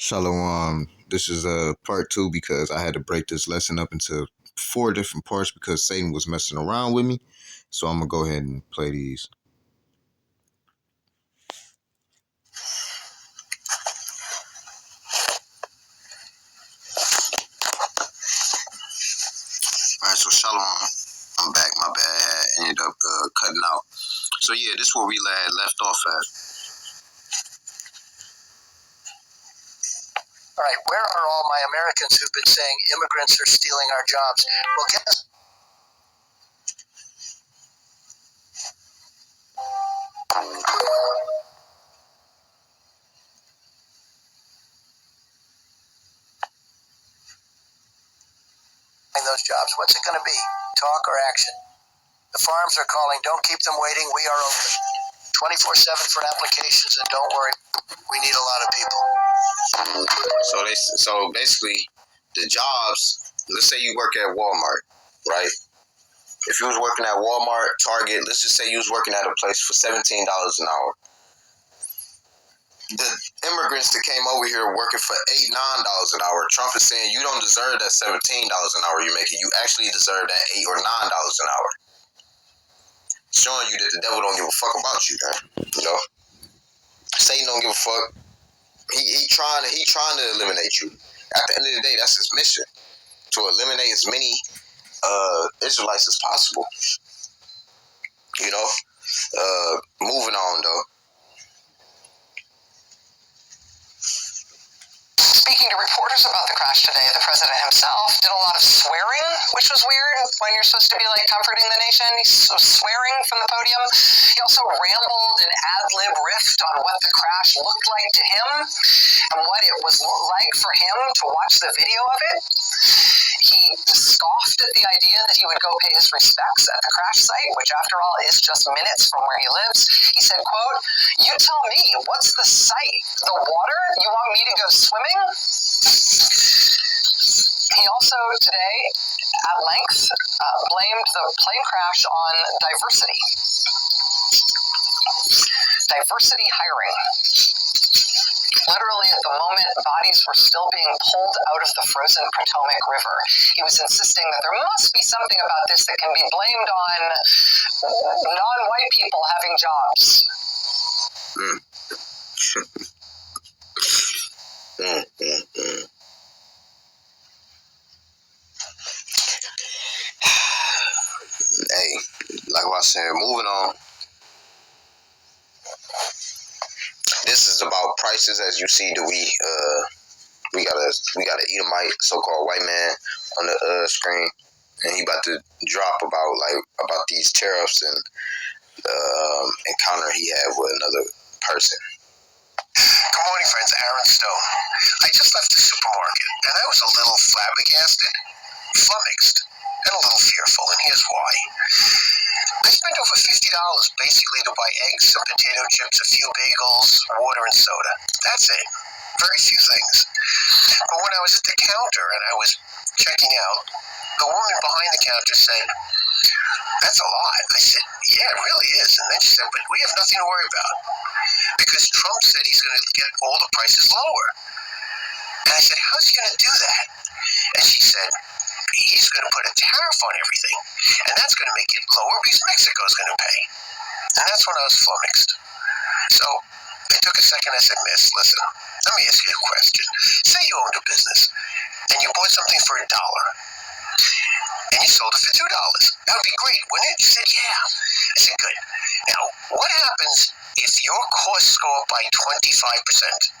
Shalom. This is part two because I had to break this lesson up into four different parts because Satan was messing around with me. So I'm gonna go ahead and play these. All right, so shalom. I'm back. My bad. I ended up cutting out. So yeah, this is where we had left off at. All right, where are all my Americans who've been saying immigrants are stealing our jobs? Well, guess those jobs. What's it going to be? Talk or action? The farms are calling. Don't keep them waiting. We are open 24/7 for applications, and don't worry, we need a lot of people. So basically, the jobs. Let's say you work at Walmart, right? If you was working at Walmart, Target, let's just say you was working at a place for $17 an hour. The immigrants that came over here working for $8, $9 an hour. Trump is saying you don't deserve that $17 an hour you're making. You actually deserve that $8 or $9 an hour. Showing you that the devil don't give a fuck about you, man. You know, Satan don't give a fuck. He trying to eliminate you. At the end of the day, that's his mission, to eliminate as many Israelites as possible. You know, moving on though. Speaking to reporters about the crash today, the president himself did a lot of swearing, which was weird when you're supposed to be like comforting the nation. He's swearing from the podium. He also rambled and ad-lib riffed on what the crash looked like to him and what it was like for him to watch the video of it. He scoffed at the idea that he would go pay his respects at the crash site, which after all is just minutes from where he lives. He said, quote, "You tell me, what's the site? The water? You want me to go swimming?" He also today, at length, blamed the plane crash on diversity. Diversity hiring. Literally, at the moment, bodies were still being pulled out of the frozen Potomac River. He was insisting that there must be something about this that can be blamed on non-white people having jobs. Hey, like I was saying, moving on. This is about prices, as you see that we got a Edomite, so-called white man on the screen, and he about to drop about these tariffs and encounter he had with another person. Good morning, friends. Aaron Stone. I just left the supermarket, and I was a little flabbergasted, flummoxed, and a little fearful, and here's why. I spent over $50 basically to buy eggs, some potato chips, a few bagels, water, and soda. That's it. Very few things. But when I was at the counter and I was checking out, the woman behind the counter said, "That's a lot." I said, "Yeah, it really is." And then she said, "But we have nothing to worry about because Trump said he's going to get all the prices lower." And I said, "How's he going to do that?" And she said, "He's going to put a tariff on everything, and that's going to make it lower because Mexico's going to pay." And that's when I was flummoxed. So I took a second. I said, "Miss, listen, let me ask you a question. Say you owned a business, and you bought something for $1, and you sold it for $2. That would be great, wouldn't it?" She said, "Yeah." I said, "Good. Now, what happens if your costs go up by 25%?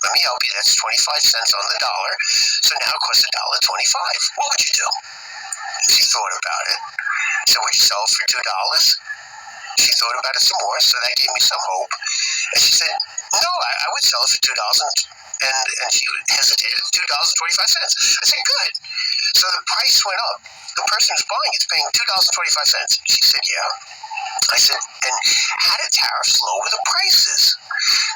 Let me help you. That's 25 cents on the dollar. So now it costs $1.25. What would you do?" And she thought about it. So would you sell it for $2? She thought about it some more, so that gave me some hope. And she said, "No, I would sell it for $2. And she hesitated. $2.25. I said, "Good." So the price went up. The person who's buying it's paying $2.25. She said, "Yeah." I said, "And how do tariffs lower the prices?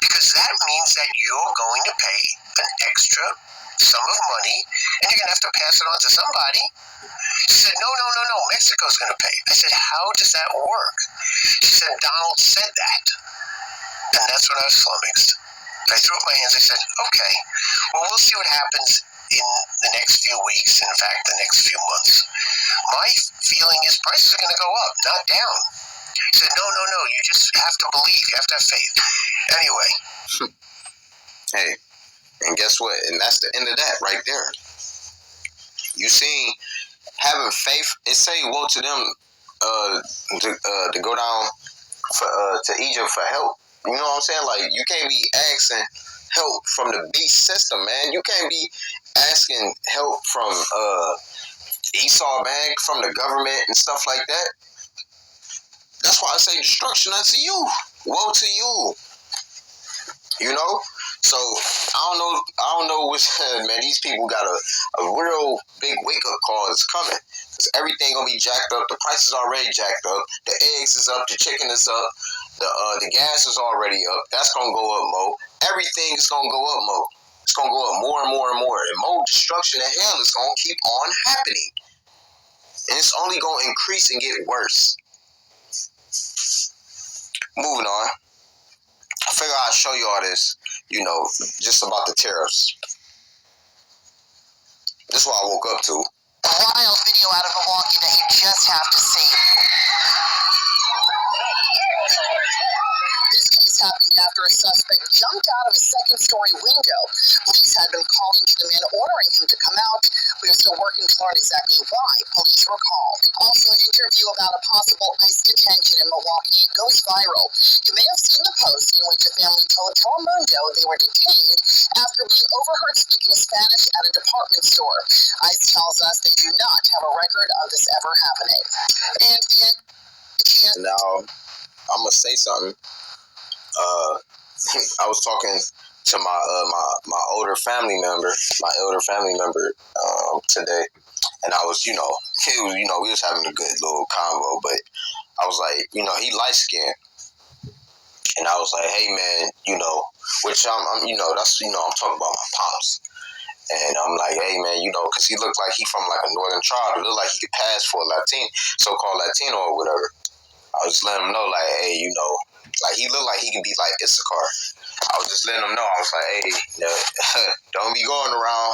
Because that means that you're going to pay an extra sum of money, and you're going to have to pass it on to somebody." She said, No, Mexico's going to pay." I said, "How does that work?" She said, "Donald said that." And that's when I was flummoxed. I threw up my hands. I said, okay, well, we'll see what happens in the next few weeks, in fact, the next few months. My feeling is prices are going to go up, not down. He said, no, you just have to believe, you have to have faith. Anyway. Hey, and guess what? And that's the end of that right there. You see, having faith, it say woe to them to go down to Egypt for help. You know what I'm saying? Like, you can't be asking help from the beast system, man. You can't be asking help from Esau Bank, from the government and stuff like that. That's why I say destruction unto you. Woe to you. You know? So I don't know which man, these people got a real big wake up call is coming. Because everything gonna be jacked up, the price is already jacked up, the eggs is up, the chicken is up, the gas is already up, that's gonna go up more. Everything is gonna go up more. It's gonna go up more and more and more. And more destruction and hell is gonna keep on happening. And it's only gonna increase and get worse. Moving on. I figure I'll show you all this, just about the tariffs. This is what I woke up to. A wild video out of Milwaukee that you just have to see. This case happened after a suspect jumped out of a second-story window. Police had been calling to the man, ordering him to come out. We are still working to learn exactly why police were called. Also, an interview about a possible ICE detention in Milwaukee goes viral. You may have seen the post in which a family told Telemundo they were detained after being overheard speaking Spanish at a department store. ICE tells us they do not have a record of this ever happening. And now, I'm gonna say something. I was talking to my older family member, today, and I was, we was having a good little convo, but I was like, he light skinned, and I was like, hey man, which I'm I'm talking about my pops, and I'm like, hey man, because he looked like he from like a northern tribe, it looked like he could pass for a so-called Latino or whatever. I was letting him know, like, hey, like he looked like he could be like Issachar. I was just letting him know. I was like, hey, don't be going around,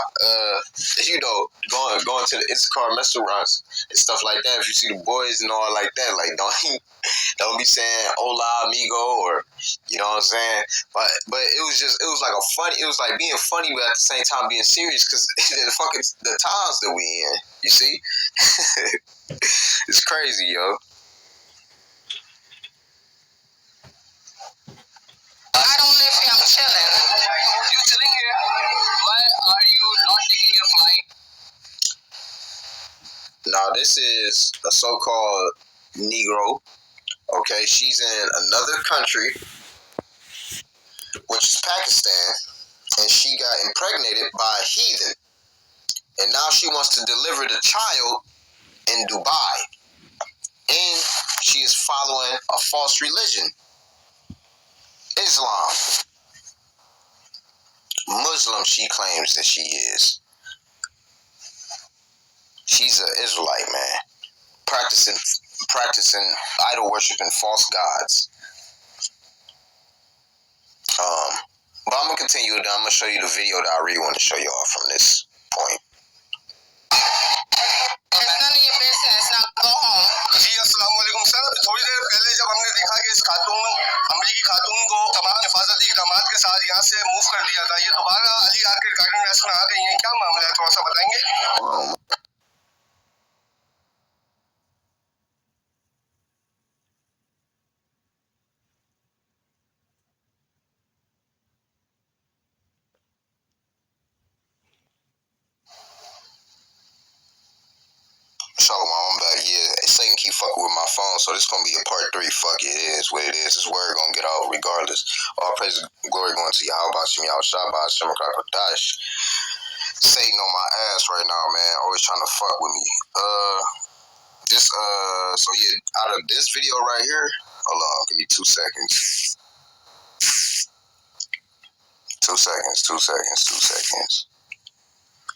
going to the Issachar restaurants and stuff like that. If you see the boys and all like that, like don't be saying hola amigo, or you know what I'm saying. But it was like being funny, but at the same time being serious, because the times that we in. You see, it's crazy, yo. I don't live here, I'm chilling. You chilling here? Why are you not taking your flight? Now, this is a so-called Negro. Okay, she's in another country, which is Pakistan, and she got impregnated by a heathen. And now she wants to deliver the child in Dubai. And she is following a false religion, Islam. Muslim, she claims that she is. She's an Israelite, man. Practicing idol worshiping false gods. But I'm gonna continue. I'm gonna show you the video that I really want to show y'all from this point. It's none of your business. Now go home. जी अस्सलाम वालेकुम sir, थोड़ी देर पहले जब हमने देखा कि इस अमेरिकी खातून को तमाम हिफाजती इक़दामात के साथ यहाँ से मूव कर दिया था, ये दोबारा अली आर्किड गार्डन रेस्ट में आ गई हैं, क्या मामला है, थोड़ा सा बताएंगे? Shalom, I'm back. Yeah, Satan keep fucking with my phone, so this gonna be a part 3. Fuck it, it is what it is. This word gonna get out regardless. All praise and glory going to Yahweh Shem Yahweh Shabbat Shem Dash. Satan on my ass right now, man. Always trying to fuck with me. So yeah, out of this video right here, hold on, give me 2 seconds. 2 seconds.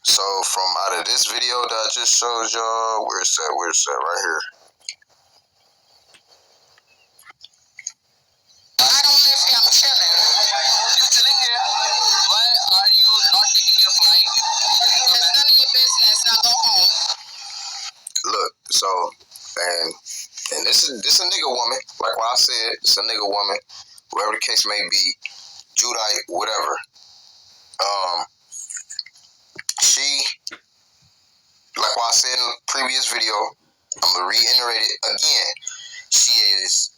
So from out of this video that I just showed y'all, where it's at, right here. I don't live here, I'm chilling. You chilling here? This a nigga woman, like what I said. It's a nigga woman, whatever the case may be, Judite, whatever. She, like what I said in the previous video, I'm gonna reiterate it again. She is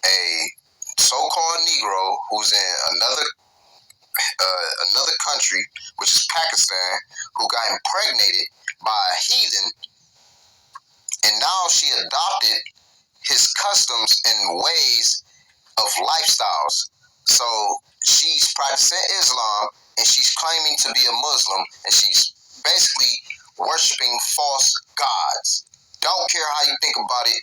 a so-called Negro who's in another country, which is Pakistan, who got impregnated by a heathen, and now she adopted his customs and ways of lifestyles. So she's practicing Islam, and she's claiming to be a Muslim, and she's basically worshiping false gods. Don't care how you think about it.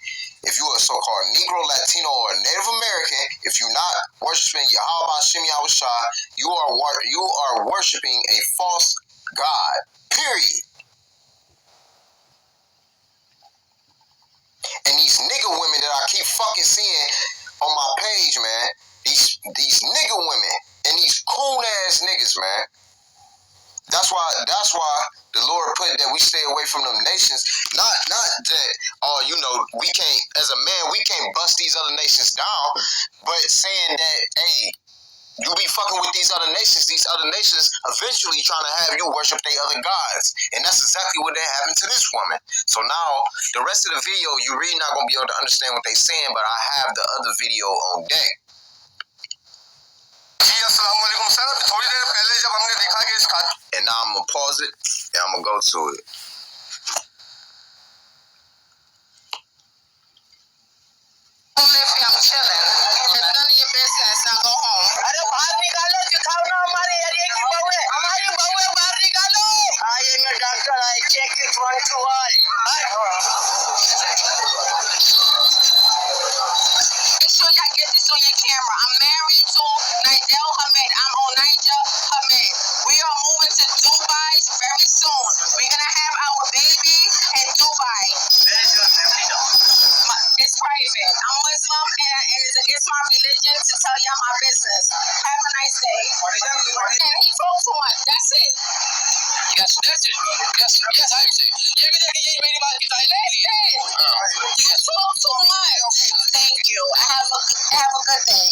If you're a so-called Negro, Latino, or Native American, if you're not worshiping Yahweh Hashem Yahushua, you are worshiping a false god. Period. And these nigga women that I keep fucking seeing on my page, man, these nigga women and these coon ass niggas, man. That's why the Lord put that we stay away from them nations. Not that we can't, as a man, we can't bust these other nations down, but saying that, hey, you be fucking with these other nations eventually trying to have you worship their other gods. And that's exactly what that happened to this woman. So now, the rest of the video, you're really not going to be able to understand what they're saying, but I have the other video on deck. And now I'm going to pause it, and I'm going to go to it. I'm chilling. It's none of your business. Now go home. I checked it 1 too hard. Make sure y'all get this on your camera. I'm married to Nigel Hamed. I'm on Nigel Hamed. We are moving to Dubai very soon. We're going to have our baby in Dubai. That is your family, though. It's private. I'm Muslim, and it's against my religion to tell y'all my business. Have a nice day. And he talked too much. That's it. Yes, that's it. Yes, I'm saying. You talk too much. Thank you. Have a good day.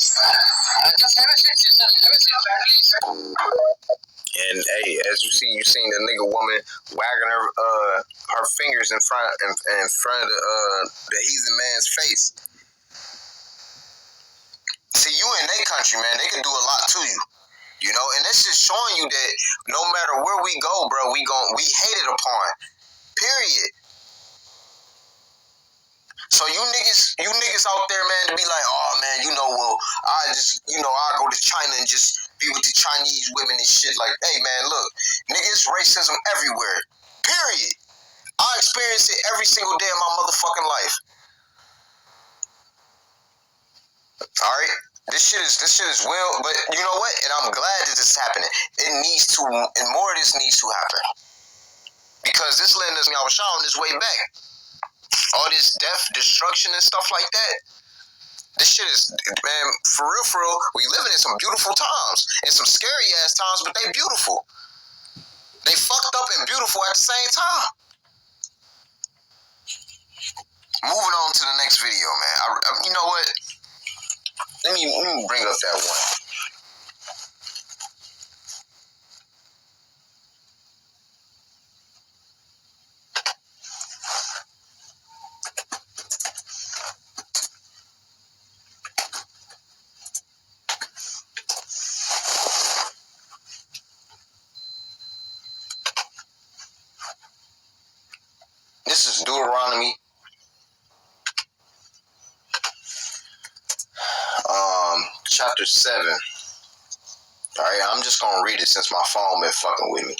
And hey, as you seen the nigga woman wagging her fingers in front of the heathen man's face. See, you in their country, man, they can do a lot to you. You know, and that's just showing you that no matter where we go, bro, we hated upon. Period. So you niggas out there, man, to be like, oh man, I go to China and just be with the Chinese women and shit. Like, hey man, look, niggas, racism everywhere. Period. I experience it every single day of my motherfucking life. Alright? This shit is well, but you know what? And I'm glad that this is happening. It needs to, and more of this needs to happen. Because this land is on its way back. All this death, destruction, and stuff like that. This shit is, man, for real, we living in some beautiful times. And some scary ass times, but they beautiful. They fucked up and beautiful at the same time. Moving on to the next video, man. You know what? Let me bring up that one. This is Deuteronomy chapter 7. Alright, I'm just gonna read it since my phone been fucking with me.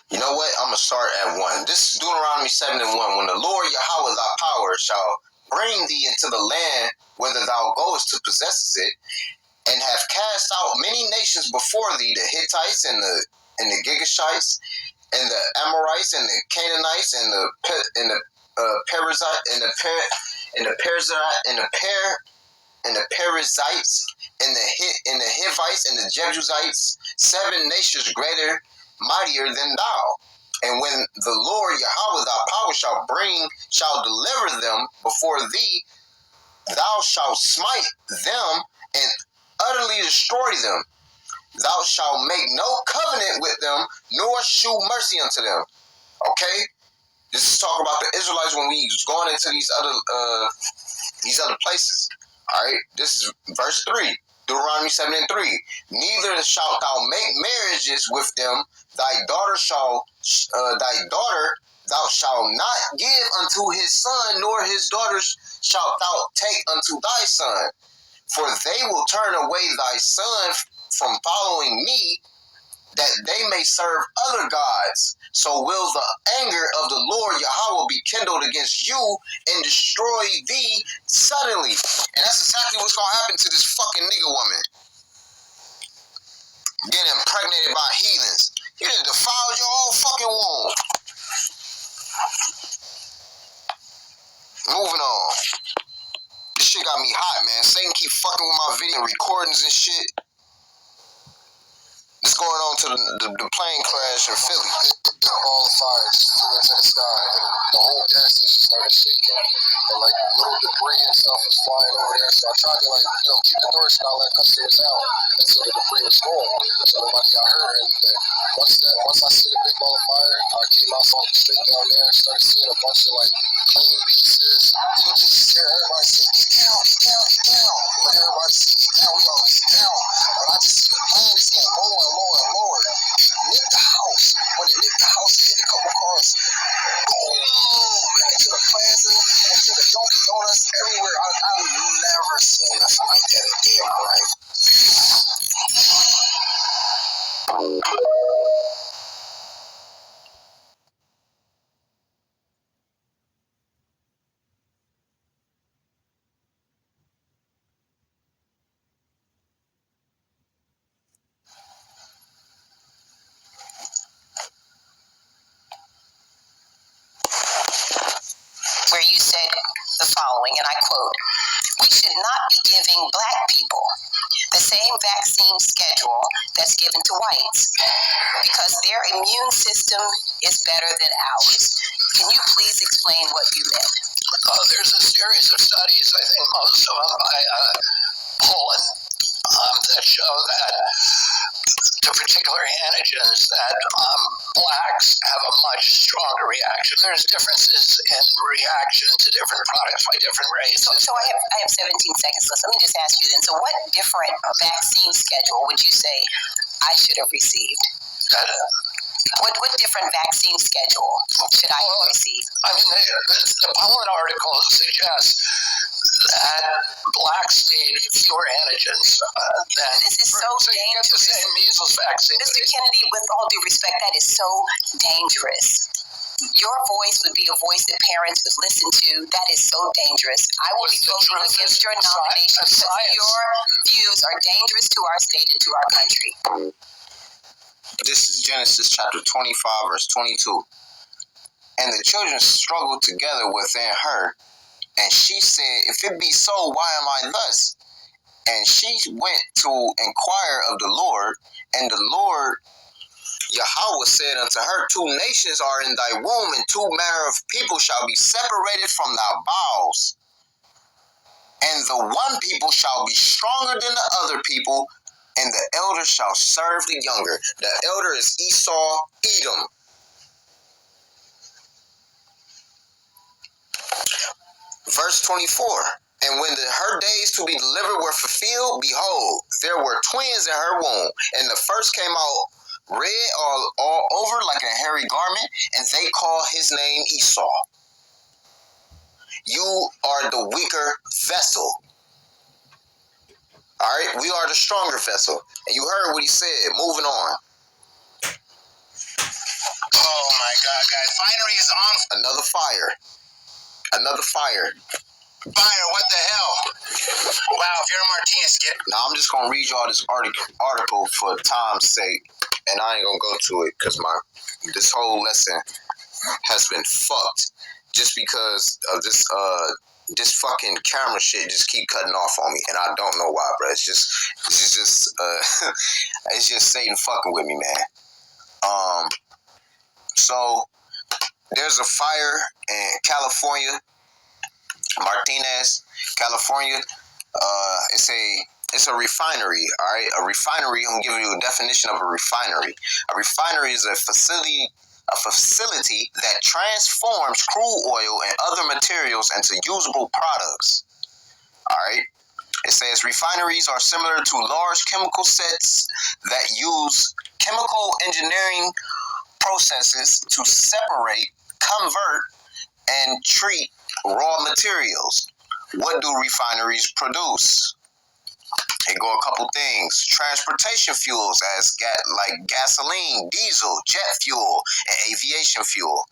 You know what? I'm gonna start at 1. This is Deuteronomy 7:1. When the Lord Yahweh thy power shall bring thee into the land whither thou goest to possess it, and have cast out many nations before thee, the Hittites and the Girgashites, and the Amorites and the Canaanites and the Perizzite and the and the Perizzites, and the Hivites, and the Jebusites, 7 nations greater, mightier than thou. And when the Lord Yahweh thy power shall deliver them before thee, thou shalt smite them and utterly destroy them. Thou shalt make no covenant with them, nor shew mercy unto them. Okay? This is talking about the Israelites when we going into these other places. Alright? This is verse 3. Deuteronomy 7:3. Neither shalt thou make marriages with them, thy daughter thou shalt not give unto his son, nor his daughters shalt thou take unto thy son. For they will turn away thy son from following me, that they may serve other gods. So will the anger of the Lord Yahweh be kindled against you and destroy thee suddenly. And that's exactly what's going to happen to this fucking nigga woman. Getting impregnated by heathens. You done defiled your own fucking womb. Moving on. This shit got me hot, man. Satan keep fucking with my video recordings and shit. It's going on to the plane crash in Philly. A ball of fire just flew into the sky, and the whole gas station started shaking. And like little debris and stuff was flying over there. So I tried to keep the doors, not let customers out until the debris was gone, so nobody got hurt. And once I see the big ball of fire, I came out straight down there, started seeing a bunch of like plane pieces. You can just hear everybody saying, "Get down, get down, get down." When everybody said, "Get down," we all get down. But I just see the planes getting lower and lower and lower. It nicked the house. When it nicked the house, it hit a couple cars. Boom! Into the plaza, into the Dunkin' Donuts, everywhere. I've never seen nothing like that a day in my life. Where you said the following, and I quote, "We should not be giving black people the same vaccine schedule that's given to whites because their immune system is better than ours." Can you please explain what you meant? There's a series of studies, I think most of them by Poland, that show that to particular antigens that blacks have a much stronger reaction. There's differences in reaction to different products by different races. So I have 17 seconds left. Let me just ask you then. So what different vaccine schedule would you say I should have received? What different vaccine schedule should I have received? I mean, the Poland article suggests that blacks need fewer antigens than... This is so dangerous. You get the same measles vaccine. Mr. Kennedy, with all due respect, that is so dangerous. Your voice would be a voice that parents would listen to. That is so dangerous. I will be voting against your nomination because your views are dangerous to our state and to our country. This is Genesis chapter 25, verse 22. And the children struggled together within her, and she said, "If it be so, why am I thus?" And she went to inquire of the Lord, and the Lord Yahweh said unto her, 2 nations are in thy womb, and 2 manner of people shall be separated from thy bowels. And the one people shall be stronger than the other people, and the elder shall serve the younger. The elder is Esau, Edom. Verse 24. And when her days to be delivered were fulfilled, behold, there were twins in her womb. And the first came out red all over like a hairy garment, and they call his name Esau. You are the weaker vessel. All right, we are the stronger vessel. And you heard what he said. Moving on. Oh my God, guys. Finery is on. Another fire. Another fire. Fire, what the hell? Wow, if you're a Martinez, get... Now, I'm just going to read y'all this article for time's sake. And I ain't going to go to it because this whole lesson has been fucked. Just because of this this fucking camera shit just keep cutting off on me, and I don't know why, bro. It's just it's just Satan fucking with me, man. So there's a fire in California, Martinez, California. It's a refinery, all right? A refinery, I'm giving you a definition of a refinery. A refinery is a facility that transforms crude oil and other materials into usable products. All right? It says refineries are similar to large chemical sets that use chemical engineering processes to separate, convert, and treat raw materials. What do refineries produce? They go a couple things. Transportation fuels like gasoline, diesel, jet fuel, and aviation fuel.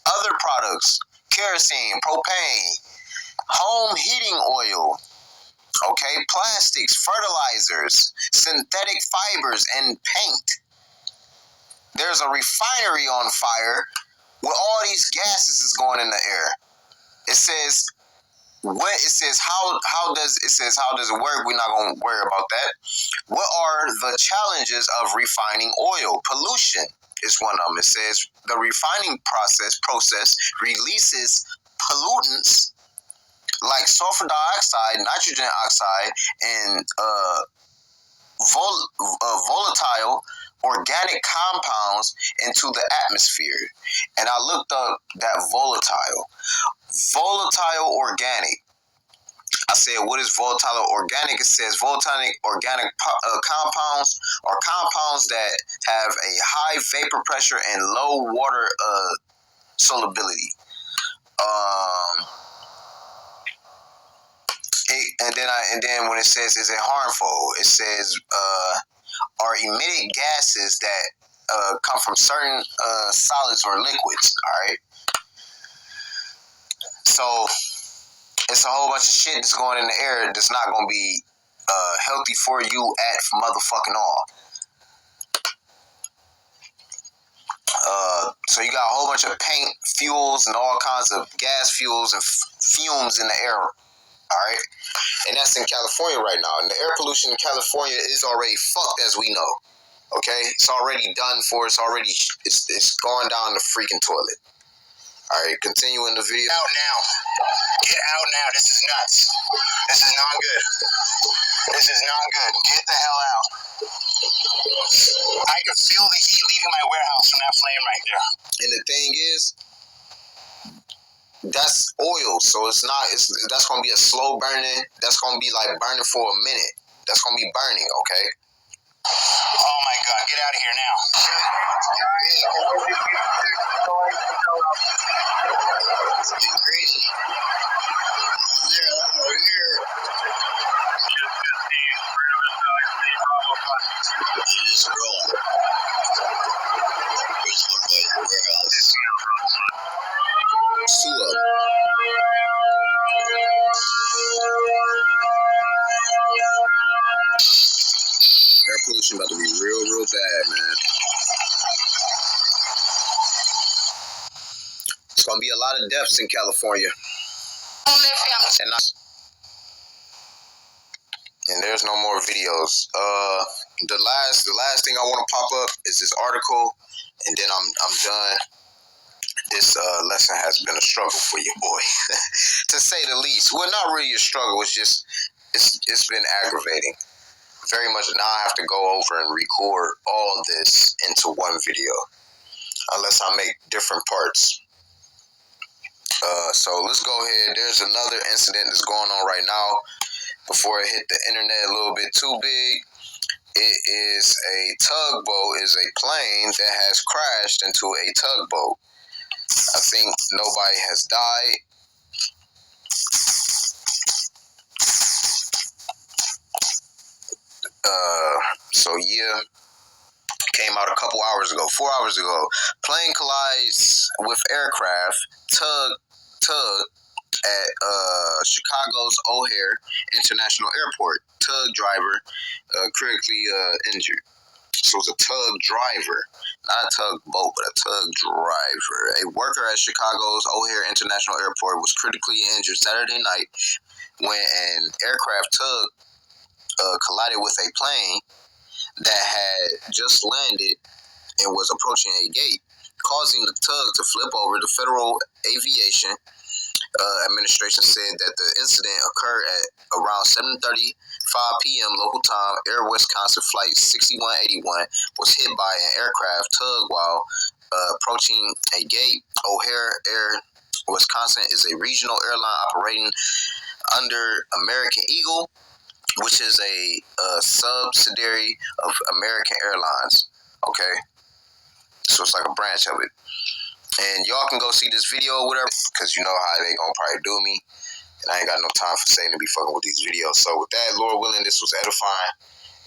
Other products, kerosene, propane, home heating oil, okay, plastics, fertilizers, synthetic fibers, and paint. There's a refinery on fire where all these gases is going in the air. It says how does it work? We're not gonna worry about that. What are the challenges of refining oil? Pollution is one of them. It says the refining process releases pollutants like sulfur dioxide, nitrogen oxide, and volatile organic compounds into the atmosphere. And I looked up that volatile organic. I said, what is volatile organic? It says volatile organic compounds are compounds that have a high vapor pressure and low water solubility. And then when it says, is it harmful? It says are emitted gases that come from certain solids or liquids. All right. So it's a whole bunch of shit that's going in the air that's not going to be healthy for you at motherfucking all. So you got a whole bunch of paint, fuels, and all kinds of gas fuels and fumes in the air. All right, and that's in California right now. And the air pollution in California is already fucked, as we know. Okay, it's already done for. It's going down the freaking toilet. All right, continuing the video. Out now. Get out now. This is nuts. This is not good. This is not good. Get the hell out. I can feel the heat leaving my warehouse from that flame right there. And the thing is, that's oil, so that's gonna be a slow burning. That's gonna be like burning for a minute. That's gonna be burning, okay? Oh my God! Get out of here now. It's crazy. Yeah, over here. It is growing. Which looks like your warehouse. Two of them. Air pollution about to be real bad, man. It's gonna be a lot of deaths in California. And there's no more videos. The last thing I want to pop up is this article, and then I'm done. This lesson has been a struggle for you, boy, to say the least. Well, not really a struggle. It's been aggravating very much. Now I have to go over and record all this into one video, unless I make different parts. So let's go ahead. There's another incident that's going on right now. Before it hit the internet a little bit too big, it is a tugboat, is a plane that has crashed into a tugboat. I think nobody has died. So yeah, came out a couple hours ago, 4 hours ago. Plane collides with aircraft tug at Chicago's O'Hare International Airport. Tug driver critically injured. So it's a tug driver, not a tugboat, but a tug driver. A worker at Chicago's O'Hare International Airport was critically injured Saturday night when an aircraft tug collided with a plane that had just landed and was approaching a gate, causing the tug to flip over. The Federal Aviation Administration said that the incident occurred at around 7:35 p.m. local time. Air Wisconsin Flight 6181 was hit by an aircraft tug while approaching a gate. O'Hare Air Wisconsin is a regional airline operating under American Eagle, which is a subsidiary of American Airlines. Okay, so it's like a branch of it. And y'all can go see this video or whatever, because you know how they gonna probably do me. And I ain't got no time for Satan to be fucking with these videos. So with that, Lord willing, this was edifying.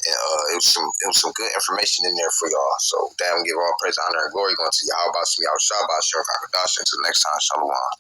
And it was some good information in there for y'all. So with that, I'm give all praise, honor, and glory going to Yahweh, Shabbat, Shalom. Until next time, Shalom.